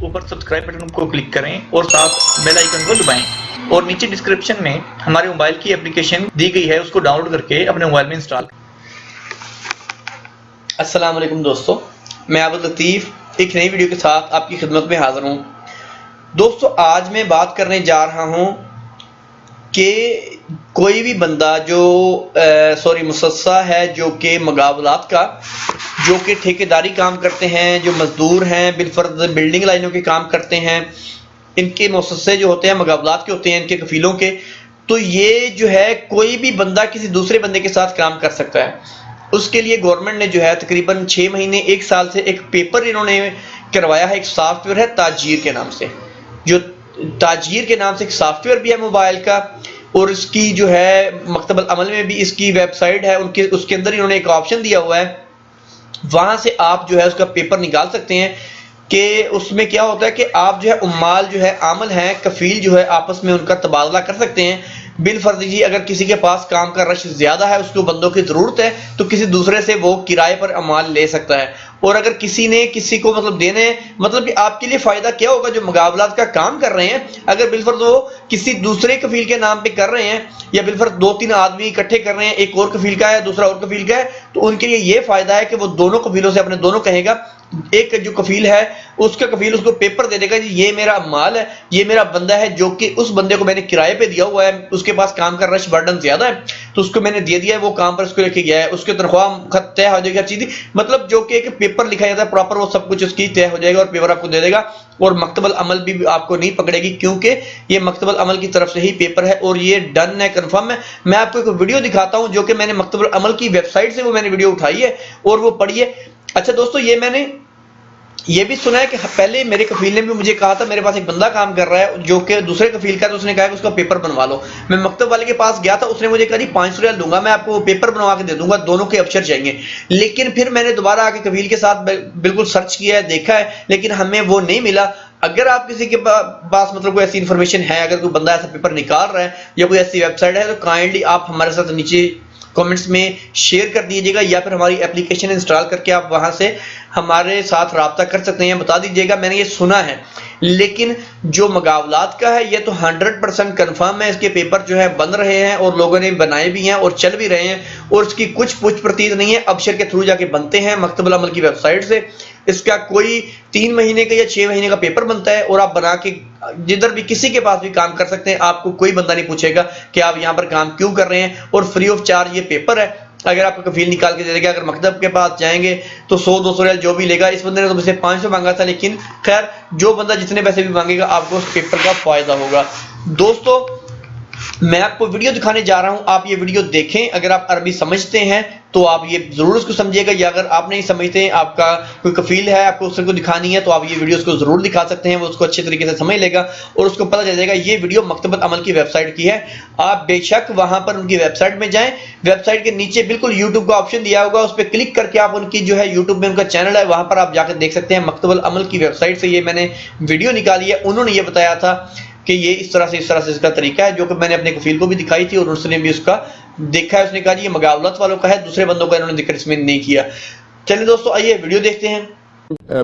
ऊपर subscribe button को click करें और साथ बेल आइकन को दबाएं और नीचे डिस्क्रिप्शन में हमारे मोबाइल की एप्लीकेशन दी गई है, उसको डाउनलोड करके अपने मोबाइल में इंस्टॉल करें। अस्सलाम वालेकुम दोस्तों, मैं अब्दुल लतीफ़ एक नई वीडियो के साथ आपकी खिदमत में हाज़िर हूँ। दोस्तों, आज मैं बात करने जा रहा हूँ कि कोई भी बंदा जो मुसस्सा है जो कि मुकाबलात का, जो कि ठेकेदारी काम करते हैं, जो मजदूर हैं, बिलफर्ज बिल्डिंग लाइनों के काम करते हैं, इनके मुसस्से जो होते हैं मुकाबलात के होते हैं, इनके कफीलों के, तो ये जो है कोई भी बंदा किसी दूसरे बंदे के साथ काम कर सकता है। उसके लिए गवर्नमेंट ने जो है तकरीबन 6 महीने 1 साल से एक पेपर इन्होंने करवाया है। एक सॉफ्टवेयर है ताजीर के नाम से, जो ताजीर के नाम से एक सॉफ्टवेयर भी है मोबाइल का, और इसकी जो है मकतबल अमल में भी इसकी वेबसाइट है, उनके उसके अंदर इन्होंने एक ऑप्शन दिया हुआ है, वहां से आप जो है उसका पेपर निकाल सकते हैं। कि उसमें क्या होता है कि आप जो है उम्माल जो है आमल हैं, कफील जो है आपस में उनका तबादला कर सकते हैं। बिल फर्जी अगर किसी के पास काम का रश ज्यादा है, उसको बंदों की जरूरत है, तो किसी दूसरे से वो किराए पर अमाल ले सकता है। और अगर किसी ने किसी को देने, मतलब कि आपके लिए फायदा क्या होगा, जो मुकाबलात का काम कर रहे हैं, अगर बिलफर्ज वो किसी दूसरे कफील के नाम पे कर रहे हैं, या बिलफर्ज 2-3 आदमी इकट्ठे कर रहे हैं, एक और कफील का है दूसरा और कफील का है, तो उनके लिए ये फायदा है कि वो दोनों कफीलों से अपने दोनों कहेगा। एक जो कफील है उसका कफील उसको पेपर दे देगा, जी ये मेरा माल है, ये मेरा बंदा है, जो कि उस बंदे को मैंने किराए पे दिया हुआ है, उसके पास काम का रश बर्डन ज्यादा है, तो उसको मैंने दे दिया है, वो काम पर उसको लेके गया है, उसकी तनख्वाह तय हो जाएगी हर चीज, मतलब जो कि एक पेपर लिखा जाता है प्रॉपर, वो सब कुछ उसकी तय हो जाएगा और पेपर आपको दे देगा। और मकतबल अमल भी आपको नहीं पकड़ेगी, क्योंकि ये मकतबल अमल की तरफ से ही पेपर है और ये डन है, कंफर्म है। मैं आपको एक वीडियो दिखाता हूं जो कि मैंने मकतबल अमल की वेबसाइट से वो मैंने वीडियो उठाई है और वो पढ़िए। अच्छा दोस्तों, ये मैंने ये भी सुना है कि पहले मेरे कफील ने भी मुझे कहा था, मेरे पास एक बंदा काम कर रहा है जो कि दूसरे कफील का, तो उसने कहा कि उसका पेपर बनवा लो। मैं मकतब वाले के पास गया था, उसने मुझे कहा 500 रियाल दूंगा, मैं आपको पेपर बनवा के दे दूंगा, दोनों के अफसर चाहिए। लेकिन फिर मैंने दोबारा आके कफील के साथ बिल्कुल सर्च किया है, देखा है, लेकिन हमें वो नहीं मिला। अगर आप किसी के पास कोई ऐसी इंफॉर्मेशन है, अगर कोई बंदा ऐसा पेपर निकाल रहा है या कोई ऐसी वेबसाइट है, तो काइंडली आप हमारे साथ नीचे कमेंट्स में शेयर कर दीजिएगा, या फिर हमारी एप्लीकेशन इंस्टॉल करके आप वहां से हमारे साथ राब्ता कर सकते हैं, बता दीजिएगा। मैंने ये सुना है, लेकिन जो मुकाबलात का है ये तो 100% कंफर्म है, इसके पेपर जो है बन रहे हैं और लोगों ने बनाए भी हैं और चल भी रहे हैं, और इसकी कुछ पूछ प्रतीत नहीं है, अबशर के थ्रू जाके बनते हैं मकतबल अमल की वेबसाइट से। इसका कोई 3 महीने का या 6 महीने का पेपर बनता है और आप बना के जिधर भी किसी के पास भी काम कर सकते हैं। आपको कोई बंदा नहीं पूछेगा कि आप यहाँ पर काम क्यों कर रहे हैं, और फ्री ऑफ चार्ज ये पेपर है। अगर आपका कफील निकाल के दे देगा, अगर मकतब के पास जाएंगे तो 100-200 रियाल जो भी लेगा। इस बंदे ने तो मुझसे 500 मांगा था, लेकिन खैर जो बंदा जितने पैसे भी मांगेगा आपको उस पेपर का फायदा होगा। दोस्तों, मैं आपको वीडियो दिखाने जा रहा हूं, आप ये वीडियो देखें। अगर आप अरबी समझते हैं तो आप ये जरूर उसको समझिएगा, या अगर आप नहीं समझते हैं, आपका कोई कफील है, आपको उसको दिखानी है, तो आप ये वीडियो उसको जरूर दिखा सकते हैं, वो उसको अच्छे तरीके से समझ लेगा और उसको पता चल जाएगा। ये वीडियो मकतबल अमल की वेबसाइट की है, आप बेशक वहां पर उनकी वेबसाइट में जाएं। वेबसाइट के नीचे बिल्कुल यूट्यूब का ऑप्शन दिया होगा, उस पर क्लिक करके आप उनकी जो है यूट्यूब में उनका चैनल है, वहां पर आप जाकर देख सकते हैं। मकतबल अमल की वेबसाइट से ये मैंने वीडियो निकाली है, उन्होंने ये बताया था कि ये इस तरह से इसका तरीका है, जो कि मैंने अपने कफील को भी दिखाई थी और उसने भी उसका देखा है। उसने कहा ये मुकाबलत वालों का है, दूसरे बंदों का इन्होंने जिक्र इसमें नहीं किया। चलिए दोस्तों, आइए वीडियो देखते हैं।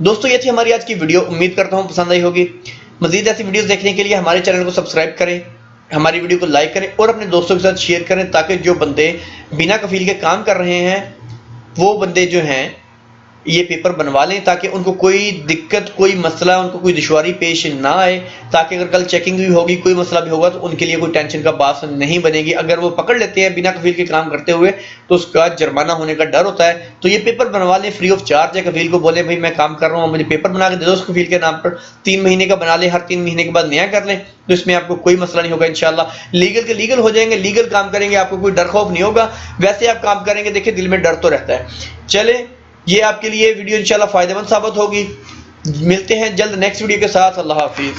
दोस्तों ये थी हमारी आज की वीडियो, उम्मीद करता हूँ पसंद आई होगी। मजीद ऐसी वीडियोस देखने के लिए हमारे चैनल को सब्सक्राइब करें, हमारी वीडियो को लाइक करें और अपने दोस्तों के साथ शेयर करें, ताकि जो बंदे बिना कफील के काम कर रहे हैं वो बंदे जो हैं ये पेपर बनवा लें, ताकि उनको कोई दिक्कत, कोई मसला, उनको कोई दुश्वारी पेश ना आए, ताकि अगर कल चेकिंग भी होगी, कोई मसला भी होगा तो उनके लिए कोई टेंशन का बात नहीं बनेगी। अगर वो पकड़ लेते हैं बिना कफील के काम करते हुए तो उसका जुर्माना होने का डर होता है। तो ये पेपर बनवा लें फ्री ऑफ चार्ज है। कफील को बोले भाई मैं काम कर रहा हूँ, मुझे पेपर बना के दे दो उस कफील के नाम पर, 3 महीने का बना लें, हर 3 महीने के बाद नया कर लें, तो इसमें आपको कोई मसला नहीं होगा इंशाल्लाह। लीगल के लीगल हो जाएंगे, लीगल काम करेंगे, आपको कोई डर खौफ नहीं होगा। वैसे आप काम करेंगे, देखिए दिल में डर तो रहता है। चले, ये आपके लिए वीडियो इंशाल्लाह फायदेमंद साबित होगी। मिलते हैं जल्द नेक्स्ट वीडियो के साथ। अल्लाह हाफिज।